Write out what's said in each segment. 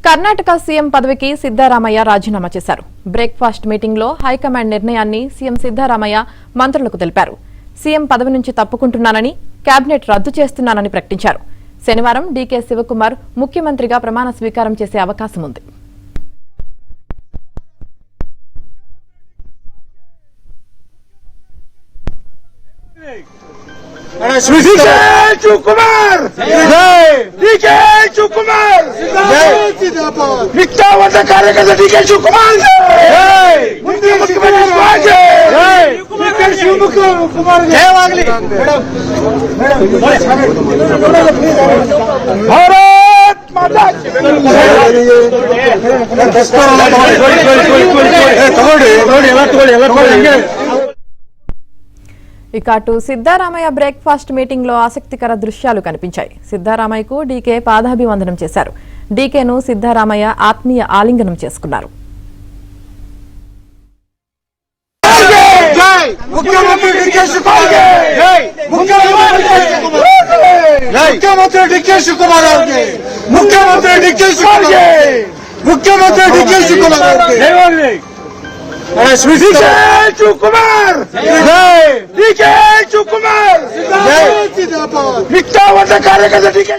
Karnataka CM పదవికి సిద్దారామయ్య రాజీనామా చేశారు. బ్రేక్ఫాస్ట్ మీటింగ్ లో హైకమాండ్ నిర్ణయాన్ని సీఎం సిద్దారామయ్య మంత్రులకు తెలిపారు. సీఎం పదవి నుంచి తప్పుకుంటున్నానని, కేబినెట్ రద్దు చేస్తున్నానని ప్రకటించారు. శనివారం డీకే శివకుమార్ ముఖ్యమంత్రిగా ప్రమాణ స్వీకారం చేసే అవకాశం ఉంది. కార్యకర్త డీకే శివకుమార్ భారత్ మాతా ఇక అటు సిద్దారామయ్య బ్రేక్ఫాస్ట్ మీటింగ్ లో ఆసక్తికర దృశ్యాలు కనిపించాయి. సిద్దారామయ్యకు డీకే పాదాభివందనం చేశారు. డీకేను సిద్దారామయ్య ఆత్మీయ ఆలింగనం చేసుకున్నారు. ముఖ్యమంత్రి డీకే శివకుమార్ కార్యకర్త డీకే.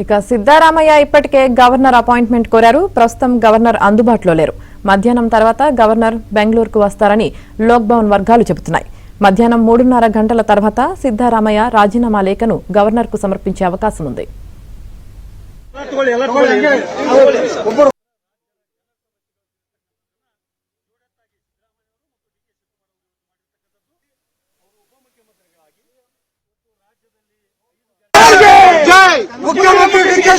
ఇక సిద్దారామయ్య ఇప్పటికే గవర్నర్ అపాయింట్మెంట్ కోరారు. ప్రస్తుతం గవర్నర్ అందుబాటులో లేరు. మధ్యాహ్నం తర్వాత గవర్నర్ బెంగళూరుకు వస్తారని లోక్ భవన్ వర్గాలు చెబుతున్నాయి. మధ్యాహ్నం 3:30 గంటల తర్వాత సిద్దారామయ్య రాజీనామా లేఖను గవర్నర్ కు సమర్పించే అవకాశం ఉంది. ముఖ్యమంత్రి డీకే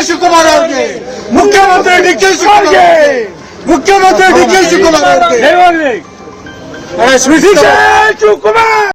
శివకుమార్ ముఖ్యమంత్రి డీకే శివకుమార్